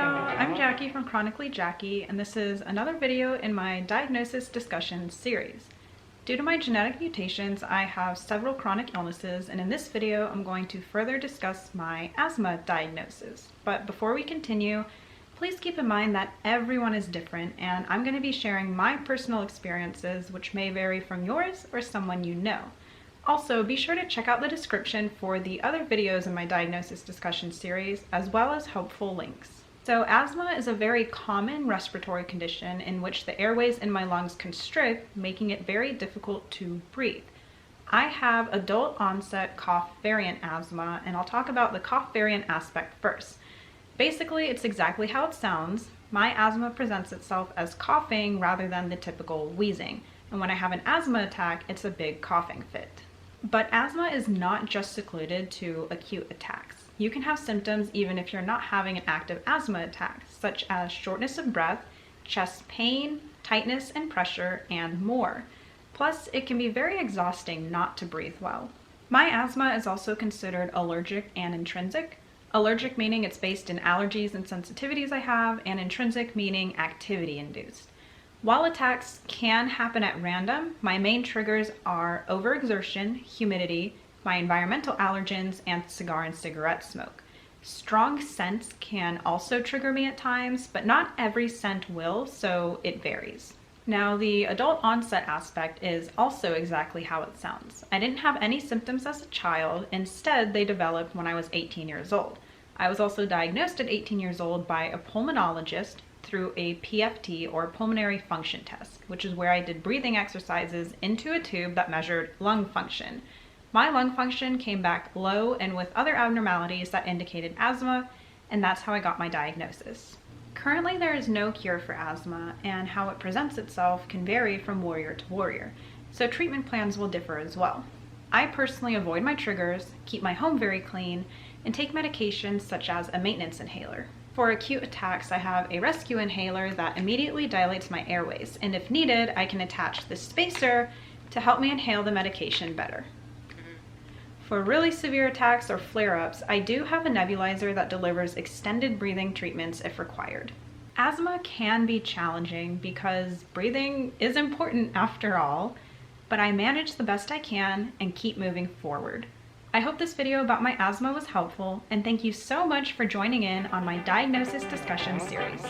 y'all, I'm Jackie from Chronically Jackie, and this is another video in my diagnosis discussion series. Due to my genetic mutations, I have several chronic illnesses, and in this video I'm going to further discuss my asthma diagnosis. But before we continue, please keep in mind that everyone is different, and I'm going to be sharing my personal experiences, which may vary from yours or someone you know. Also, be sure to check out the description for the other videos in my diagnosis discussion series, as well as helpful links. So asthma is a very common respiratory condition in which the airways in my lungs constrict, making it very difficult to breathe. I have adult onset cough variant asthma, and I'll talk about the cough variant aspect first. Basically, it's exactly how it sounds. My asthma presents itself as coughing rather than the typical wheezing. And when I have an asthma attack, it's a big coughing fit. But asthma is not just secluded to acute attacks. You can have symptoms even if you're not having an active asthma attack, such as shortness of breath, chest pain, tightness and pressure, and more. Plus, it can be very exhausting not to breathe well. My asthma is also considered allergic and intrinsic. Allergic meaning it's based in allergies and sensitivities I have, and intrinsic meaning activity induced. While attacks can happen at random, my main triggers are overexertion, humidity, my environmental allergens, and cigar and cigarette smoke. Strong scents can also trigger me at times, but not every scent will, so it varies. Now, the adult onset aspect is also exactly how it sounds. I didn't have any symptoms as a child. Instead, they developed when I was 18 years old. I was also diagnosed at 18 years old by a pulmonologist through a PFT, or pulmonary function test, which is where I did breathing exercises into a tube that measured lung function. My lung function came back low and with other abnormalities that indicated asthma, and that's how I got my diagnosis. Currently, there is no cure for asthma, and how it presents itself can vary from warrior to warrior, so treatment plans will differ as well. I personally avoid my triggers, keep my home very clean, and take medications such as a maintenance inhaler. For acute attacks, I have a rescue inhaler that immediately dilates my airways, and if needed, I can attach this spacer to help me inhale the medication better. For really severe attacks or flare-ups, I do have a nebulizer that delivers extended breathing treatments if required. Asthma can be challenging because breathing is important after all, but I manage the best I can and keep moving forward. I hope this video about my asthma was helpful, and thank you so much for joining in on my diagnosis discussion series.